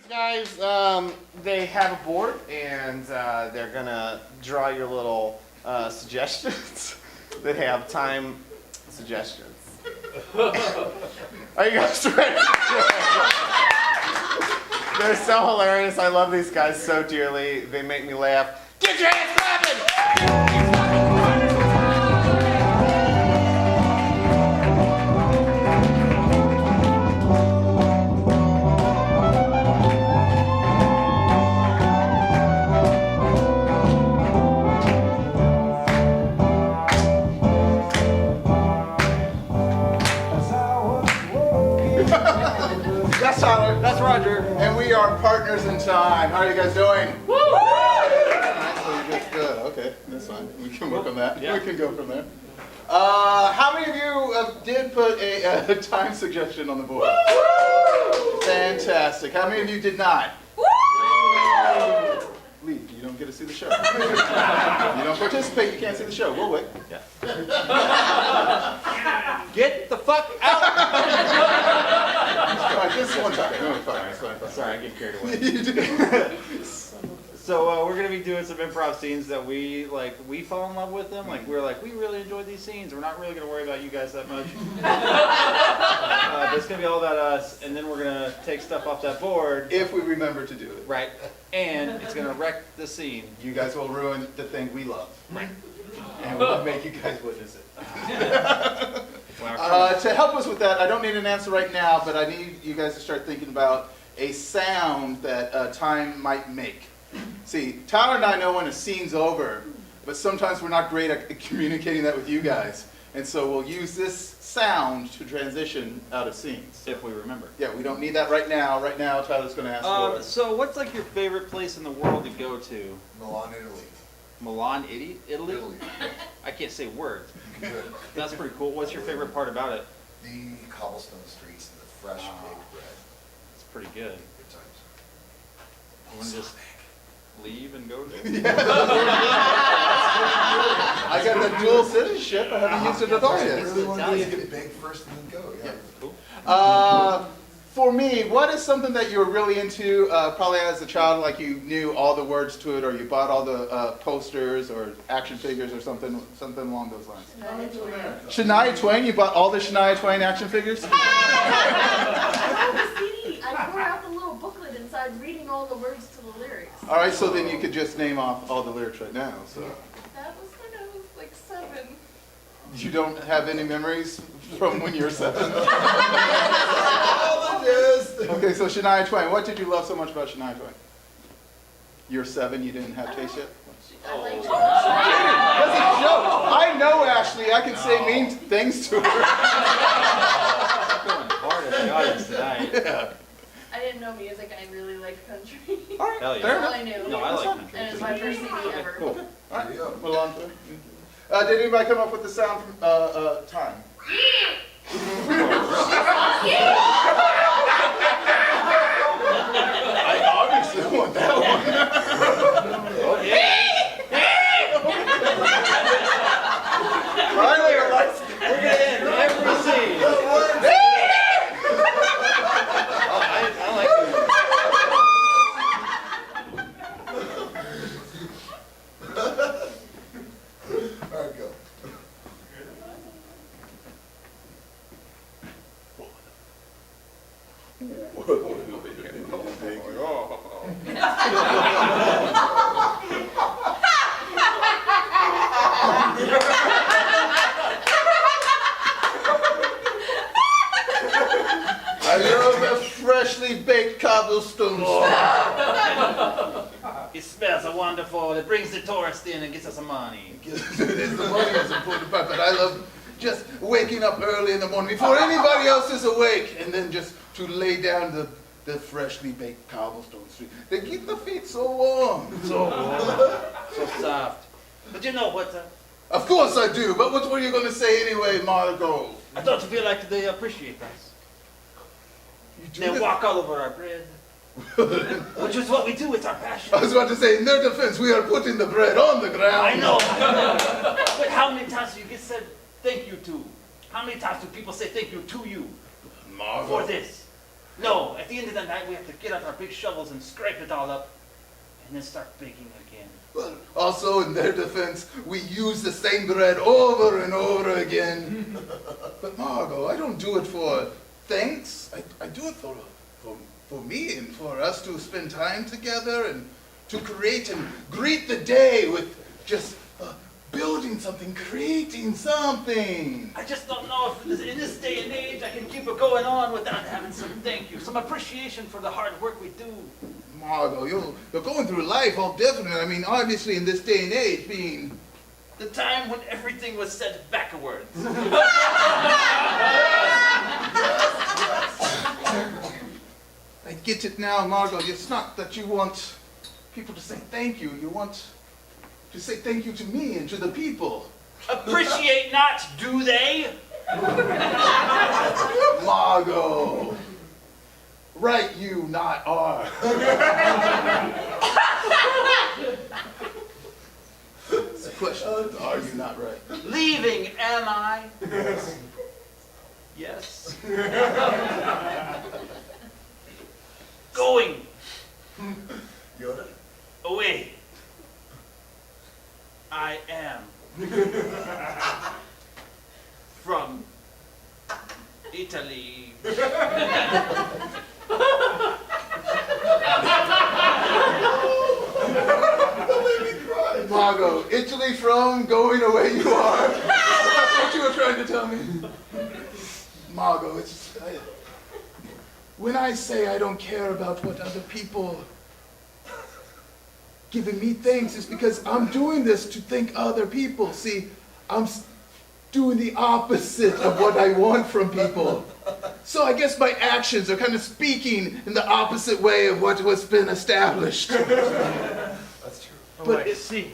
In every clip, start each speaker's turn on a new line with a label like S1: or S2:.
S1: Guys, they have a board and they're gonna draw your little suggestions. They have time suggestions. Are you guys ready? They're so hilarious. I love these guys so dearly. They make me laugh. Get your hands clapping!
S2: That's Tyler.
S3: That's Roger.
S2: And we are partners in time. How are you guys doing? Woo! Good. Okay, that's fine. We can work on that.
S3: Yeah.
S2: We can go from there. How many of you did put a time suggestion on the board? Woo! Fantastic. How many of you did not? Woo! Leave. You don't get to see the show. You don't participate, you can't see the show. We'll wait.
S3: Yeah. Get the fuck out!
S2: All right, this one time. No, it's fine. It's fine.
S3: Sorry, I get carried away.
S2: You do.
S3: So we're gonna be doing some improv scenes that we fall in love with them. Like we really enjoy these scenes. We're not really gonna worry about you guys that much. But it's gonna be all about us, and then we're gonna take stuff off that board.
S2: If we remember to do it.
S3: Right. And it's gonna wreck the scene.
S2: You guys will ruin the thing we love.
S3: Right.
S2: And we'll make you guys witness it.
S3: Wow.
S2: To help us with that, I don't need an answer right now, but I need you guys to start thinking about a sound that time might make. See, Tyler and I know when a scene's over, but sometimes we're not great at communicating that with you guys. And so we'll use this sound to transition out of scenes.
S3: If we remember.
S2: Yeah, we don't need that right now. Right now, Tyler's going to ask for it.
S3: So what's like your favorite place in the world to go to?
S4: Milan, Italy.
S3: Milan, Italy?
S4: Italy.
S3: I can't say words.
S4: Good.
S3: That's pretty cool. What's your favorite part about it?
S4: The cobblestone streets and the fresh baked bread.
S3: It's pretty good.
S4: Good times.
S3: You want to just leave and go there?
S2: I got the dual citizenship. I haven't used it at all
S4: I
S2: yet.
S4: really want to
S3: Italian.
S4: get big first and then go. Yeah.
S3: Cool.
S2: For me, what is something that you were really into, probably as a child, like you knew all the words to it, or you bought all the posters or action figures or something along those lines? Shania Twain, you bought all the Shania Twain action figures?
S5: I bought the CD. I tore out the little booklet inside, reading all the words to the lyrics.
S2: All right, so then you could just name off all the lyrics right now. So
S5: That was when I was like 7.
S2: you don't have any memories from when you were 7? Okay, so Shania Twain. What did you love so much about Shania Twain? You're 7, you didn't have taste yet?
S5: I liked
S2: That's a joke. I know Ashley. I can say mean things to her.
S3: Going hard at the audience tonight.
S2: Yeah.
S5: I didn't know music. I really liked country.
S2: All right,
S3: Hell yeah.
S2: fair
S5: That's all
S2: enough.
S5: I knew.
S3: No, I like country.
S5: And it's my first CD ever.
S3: Cool.
S2: All right,
S4: There you go.
S2: move on to it. Did anybody come up with the sound from time? I obviously want that one.
S3: Okay.
S2: Finally, let's
S3: We're gonna end every scene. Oh, I like it.
S4: All right, go.
S2: I love a freshly baked cobblestone.
S3: It smells so wonderful. It brings the tourist in and gets us some money.
S2: The money is the important part, but I love just waking up early in the morning before anybody else is awake, and then just to lay down the freshly baked cobblestone street. They keep the feet so warm.
S3: So warm. So soft. But you know what?
S2: Of course I do, but what were you going to say anyway, Margot?
S3: I don't feel like they appreciate us.
S2: You do
S3: They
S2: this-
S3: walk all over our bread. Which is what we do, it's our passion.
S2: I was about to say, in their defense, we are putting the bread on the ground.
S3: I know. But how many times do you get said thank you to? How many times do people say thank you to you
S2: Margot.
S3: for this? No, at the end of the night, we have to get out our big shovels and scrape it all up, and then start baking again.
S2: Well, also, in their defense, we use the same bread over and over again. But Margot, I don't do it for thanks. I do it for me and for us to spend time together and to create and greet the day with just building something, creating something.
S3: I just don't know if in this day and age I can keep it going on without having some thank you, some appreciation for the hard work we do.
S2: Margot, you're going through life all different. I mean, obviously in this day and age, being
S3: The time when everything was said backwards.
S2: I get it now, Margot. It's not that you want people to say thank you. You want to say thank you to me and to the people.
S3: Appreciate not, do they?
S2: Margot. Right you, not are. It's a question. Are you not right?
S3: Leaving, am I? Yes. Going
S4: Yoda?
S3: away. I am. From Italy.
S2: Margot, Italy from going away you are. That's what you were trying to tell me. Margot, when I say I don't care about what other people giving me thanks, it's because I'm doing this to thank other people. See, I'm doing the opposite of what I want from people. So I guess my actions are kind of speaking in the opposite way of what has been established.
S4: That's true.
S2: But
S3: I see.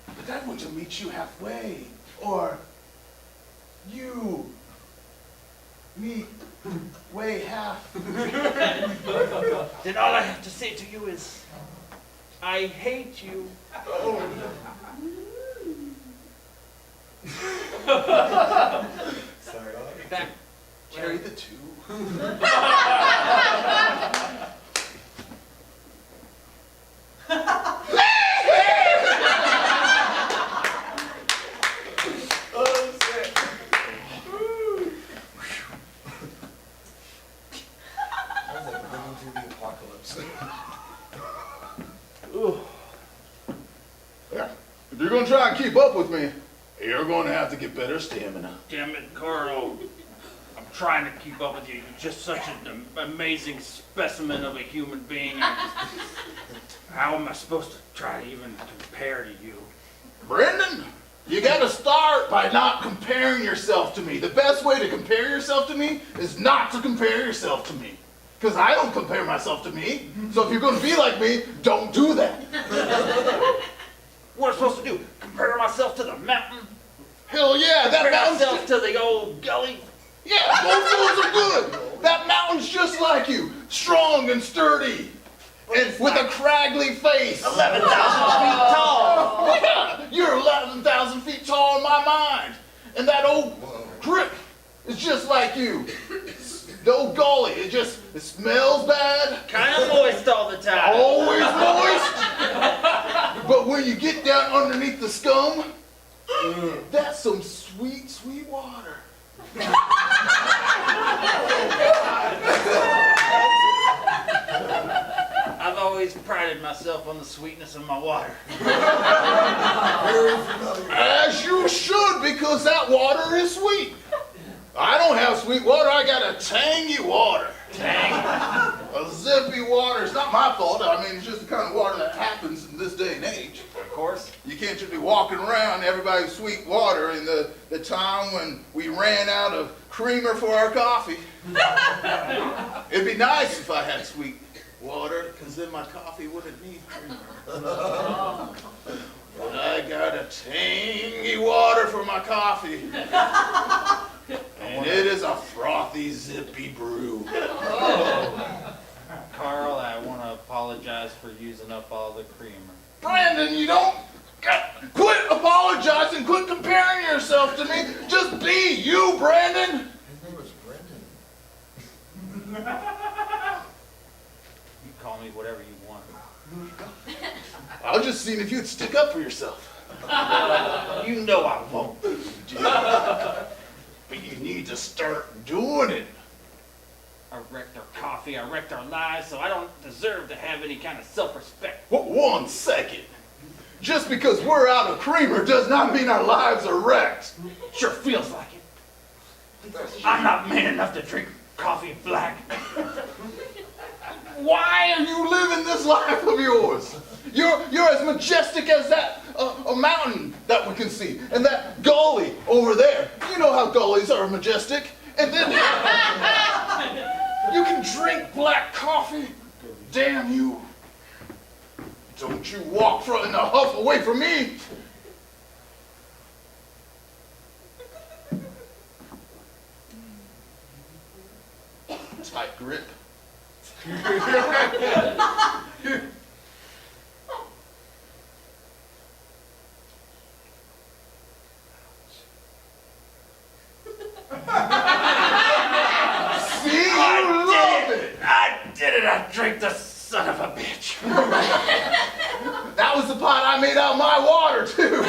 S2: But I want to meet you halfway. Or you meet way half.
S3: Then all I have to say to you is, I hate you.
S4: Sorry.
S3: Back.
S2: Carry the two.
S4: Sounds like living through the apocalypse.
S2: Yeah. If you're going to try and keep up with me, you're going to have to get better stamina.
S3: Damn it, Carl. I'm trying to keep up with you. You're just such an amazing specimen of a human being. How am I supposed to try to even compare to you?
S2: Brendan, you got to start by not comparing yourself to me. The best way to compare yourself to me is not to compare yourself to me. Because I don't compare myself to me. So if you're going to be like me, don't do that.
S3: What am I supposed to do? Compare myself to the mountain?
S2: Hell yeah, that
S3: Compare
S2: mountain's
S3: myself to the old gully?
S2: yeah, those are good. That mountain's just like you, strong and sturdy, and with a craggly face.
S3: 11,000 feet tall.
S2: Yeah, you're 11,000 feet tall in my mind. And that old creek is just like you. The old gully, it smells bad,
S3: Kind of moist all the time.
S2: always moist. But when you get down underneath the scum, that's some sweet, sweet water.
S3: I've always prided myself on the sweetness of my water.
S4: Very familiar.
S2: As you should, because that water is sweet. I don't have sweet water, I got a tangy water.
S3: Dang.
S2: A zippy water. It's not my fault. I mean, it's just the kind of water that happens in this day and age.
S3: Of course.
S2: You can't just be walking around everybody's sweet water in the time when we ran out of creamer for our coffee. It'd be nice if I had sweet water, because then my coffee wouldn't need creamer. But I got a tangy water for my coffee. And it is a frothy, zippy brew.
S3: Carl, I want to apologize for using up all the creamer.
S2: Brandon, you don't quit apologizing, quit comparing yourself to me. Just be you, Brandon.
S4: His name was Brendan.
S3: call me whatever you want.
S2: I was just seeing if you'd stick up for yourself.
S3: You know I won't.
S2: But you need to start doing it.
S3: I wrecked our coffee, I wrecked our lives, so I don't deserve to have any kind of self-respect.
S2: 1 second. Just because we're out of creamer does not mean our lives are wrecked.
S3: Sure feels like it. I'm not man enough to drink coffee black.
S2: Why are you living this life of yours? You're as majestic as that a mountain that we can see, and that gully over there. You know how gullies are majestic. And then you can drink black coffee. Damn you! Don't you walk in a huff away from me. Tight grip. See, you love it.
S3: I did it! I drank the son of a bitch!
S2: That was the pot I made out my water too.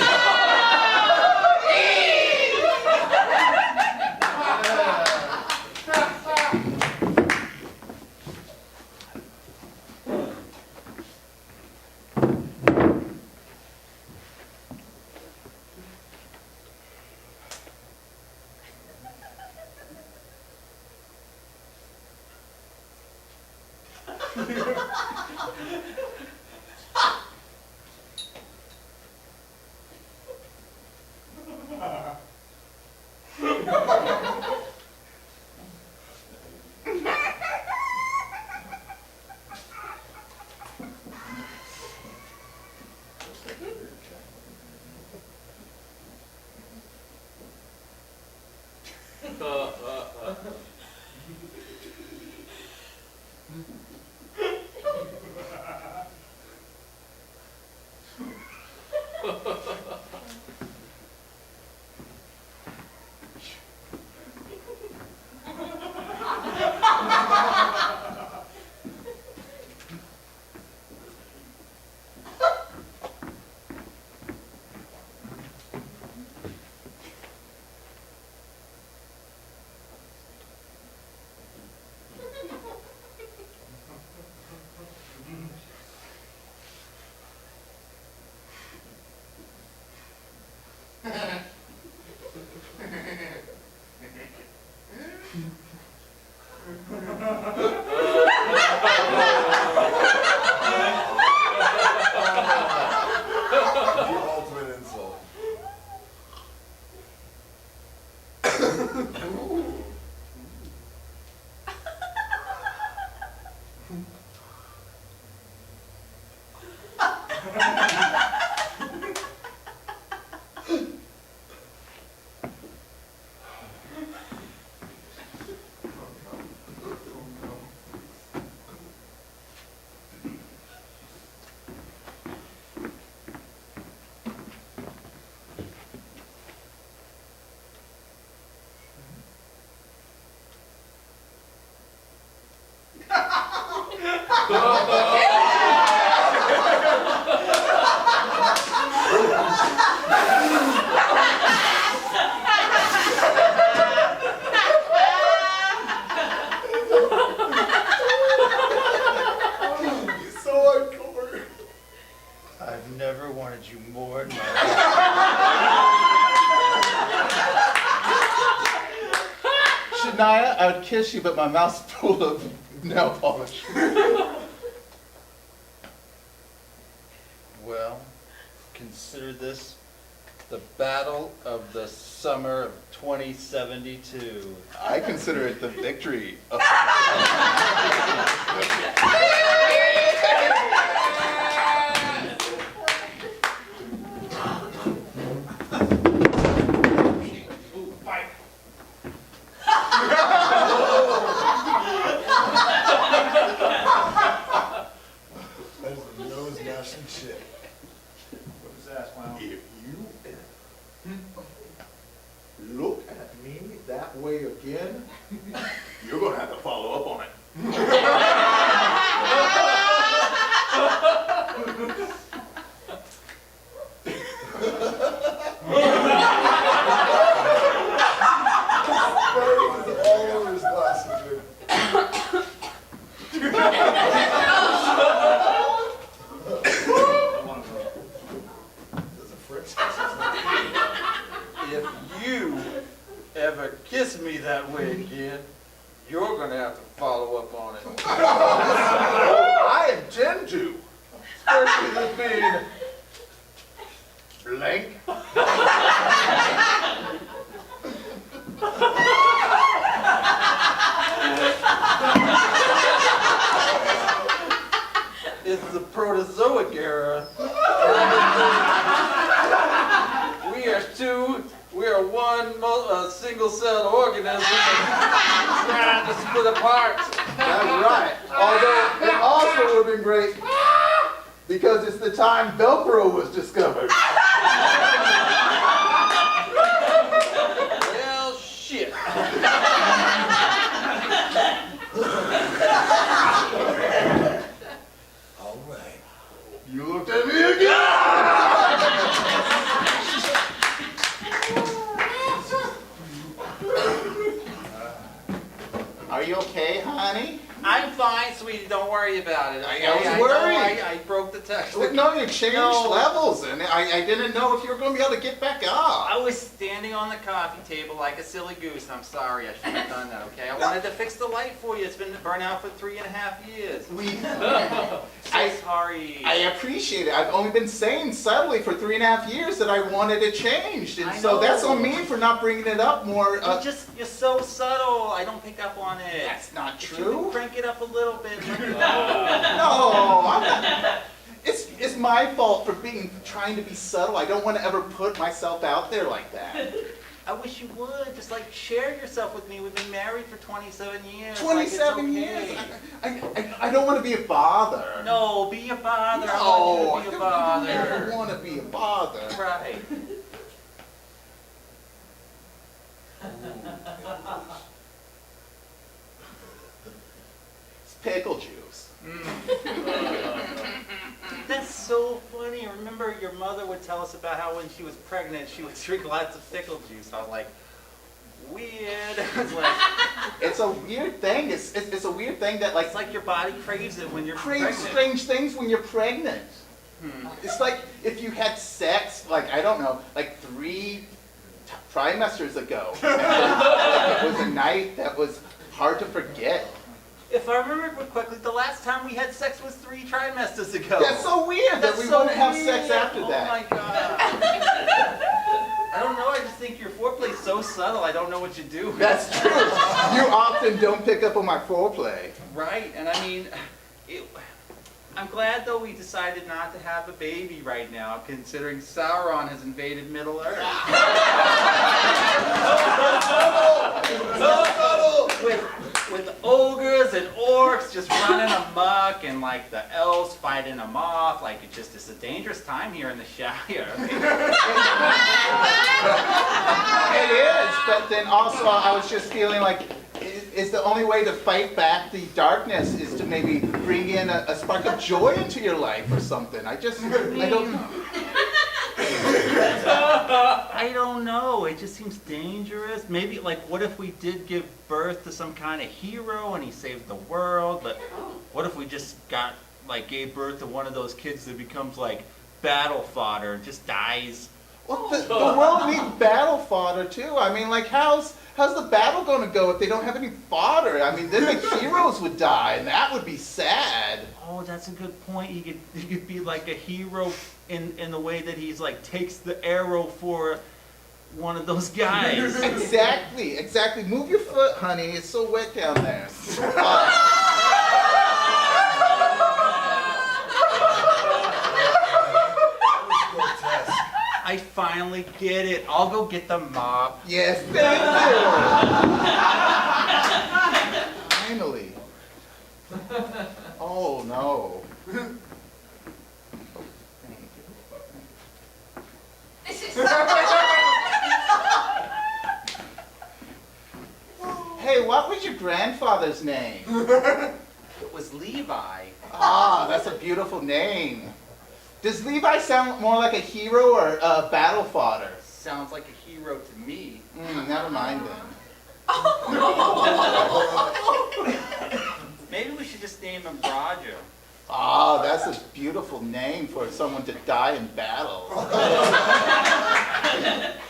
S4: The ultimate insult. So hardcore.
S3: I've never wanted you more in my
S2: Shania, I would kiss you, but my mouth's full of nail polish.
S3: Well, consider this the battle of the summer of 2072.
S2: I consider it the victory of
S4: That's a nose gnashing shit.
S3: What was that, Clown?
S4: If you look at me that way again, you're gonna have to follow up on it.
S3: that way, kid. You're gonna have to follow up on it.
S2: I intend to. Especially this being blank.
S3: It's the Proterozoic era. We are one single-celled organism trying to split apart.
S2: That's right. Although it also would have been great because it's the time Velcro was discovered.
S3: Well, shit.
S4: All right.
S2: You looked at me again! Are you okay, honey?
S3: I'm fine, sweetie. Don't worry about it.
S2: I was worried.
S3: I broke the text.
S2: No, you changed
S3: No.
S2: levels, and I didn't know if you were going to be able to get back up.
S3: I was standing on the coffee table like a silly goose. I'm sorry. I shouldn't have done that, okay? I wanted to fix the light for you. It's been burnt out for 3.5 years. Sorry.
S2: I appreciate it. I've only been saying subtly for 3.5 years that I wanted it changed, and
S3: I
S2: so that's
S3: know.
S2: on me for not bringing it up more.
S3: You're so subtle. I don't pick up on it.
S2: That's not
S3: If you can
S2: true.
S3: crank it up a little bit.
S2: No, it's my fault for trying to be subtle. I don't want to ever put myself out there like that.
S3: I wish you would. Just like share yourself with me. We've been married for 27 years.
S2: 27
S3: like,
S2: years.
S3: it's okay.
S2: I don't want to be a bother.
S3: No, be a bother.
S2: No,
S3: I want you to be a
S2: I
S3: bother.
S2: don't want to be a bother.
S3: Right.
S2: It's pickle juice.
S3: That's so funny. Remember your mother would tell us about how when she was pregnant, she would drink lots of pickle juice. I was like, weird. It's like,
S2: It's a weird thing. It's a weird thing that
S3: it's like your body craves it when you're
S2: craves
S3: pregnant.
S2: strange things when you're pregnant. It's like if you had sex, like, I don't know, like 3 trimesters ago. It was a night that was hard to forget.
S3: If I remember correctly, the last time we had sex was 3 trimesters ago.
S2: That's so weird that
S3: That's
S2: we
S3: so
S2: wouldn't have sex
S3: weird.
S2: after
S3: Oh
S2: that.
S3: my god. I don't know, I just think your foreplay's so subtle, I don't know what you do.
S2: That's true. You often don't pick up on my foreplay.
S3: Right, and I mean, I'm glad though we decided not to have a baby right now, considering Sauron has invaded Middle Earth. With ogres and orcs just running amok, and like the elves fighting them off, like it's a dangerous time here in the Shire.
S2: It is, but then also I was just feeling like is the only way to fight back the darkness is to maybe bring in a spark of joy into your life or something. I don't.
S3: I don't know. It just seems dangerous. Maybe, like, what if we did give birth to some kind of hero and he saved the world? But what if we just gave birth to one of those kids that becomes like battle fodder and just dies?
S2: Well, the world needs battle fodder too. I mean, like, how's the battle going to go if they don't have any fodder? I mean, then the heroes would die, and that would be sad.
S3: Oh, that's a good point. He could be like a hero in the way that he's like takes the arrow for one of those guys.
S2: Exactly. Move your foot, honey. It's so wet down there.
S3: I finally get it. I'll go get the mop.
S2: Yes, thank you. Finally. Oh no. Hey, what was your grandfather's name?
S3: It was Levi.
S2: Ah, that's a beautiful name. Does Levi sound more like a hero or a battle fodder?
S3: Sounds like a hero to me.
S2: Never mind then.
S3: Maybe we should just name him Roger.
S2: Ah, that's a beautiful name for someone to die in battle.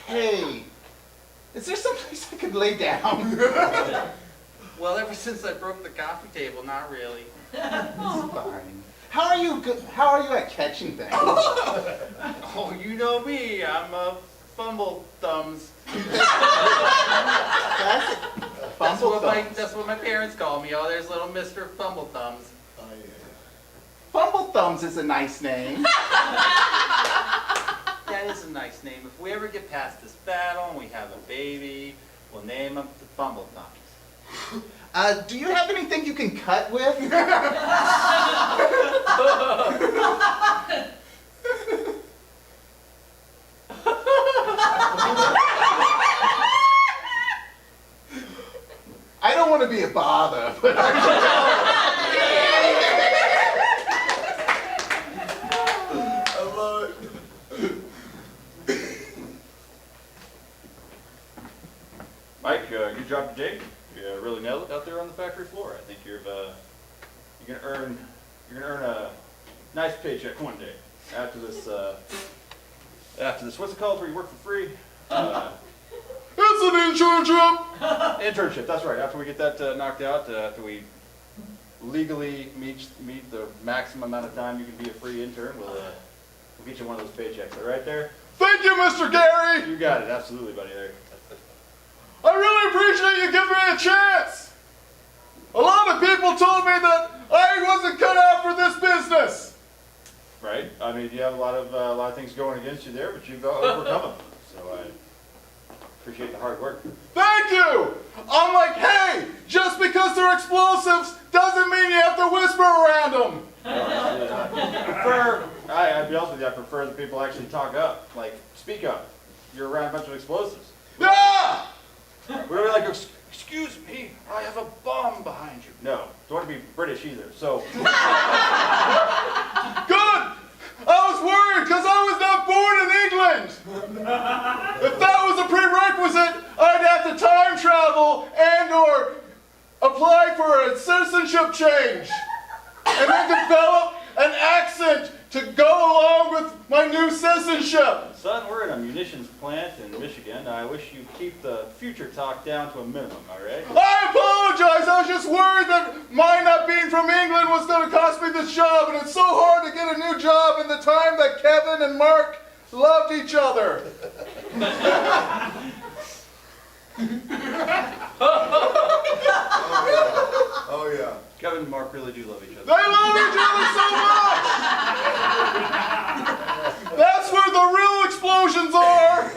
S2: Hey, Is there some place I could lay down?
S6: Well, ever since I broke the coffee table, not really.
S2: Fine. How are you at catching things?
S6: Oh, you know me. I'm a fumble thumbs. That's what my parents call me. Oh, there's little Mr. Fumble Thumbs.
S2: Fumble Thumbs is a nice name.
S6: That is a nice name. If we ever get past this battle and we have a baby, we'll name him the Fumble Thumbs.
S2: Do you have anything you can cut with? I don't want to be a bother, but
S3: Mike, good job today. You really nailed it out there on the factory floor. I think you're gonna earn a nice paycheck one day after this. What's it called where you work for free?
S2: it's an internship.
S3: Internship. That's right. After we get that knocked out, after we legally meet the maximum amount of time you can be a free intern, we'll get you one of those paychecks. All right there.
S2: Thank you, Mr. Gary.
S3: You got it. Absolutely, buddy. There.
S2: I really appreciate you giving me a chance. A lot of people told me that I wasn't cut out for this business.
S3: Right. I mean, you have a lot of things going against you there, but you've overcome them. So I appreciate the hard work.
S2: Thank you. I'm like, hey, just because they're explosives doesn't mean you have to whisper around them.
S3: I'd be honest with you, I prefer that people actually talk up, like speak up. You're around a bunch of explosives.
S2: Yeah.
S3: We're really like, excuse me, I have a bomb behind you. No, don't want to be British either. So
S2: Good. I was worried because I was not born in England. If that was a prerequisite, I'd have to time travel and/or apply for a citizenship change, and then develop an accent to go along with my new citizenship.
S3: son, we're in a munitions plant in Michigan. I wish you'd keep the future talk down to a minimum, all right?
S2: I apologize. I was just worried that my not being from England was going to cost me this job, and it's so hard to get a new job in the time that Kevin and Mark loved each other.
S4: Oh, yeah.
S3: Kevin and Mark really do love each other.
S2: They love each other so much. That's where the real explosions are.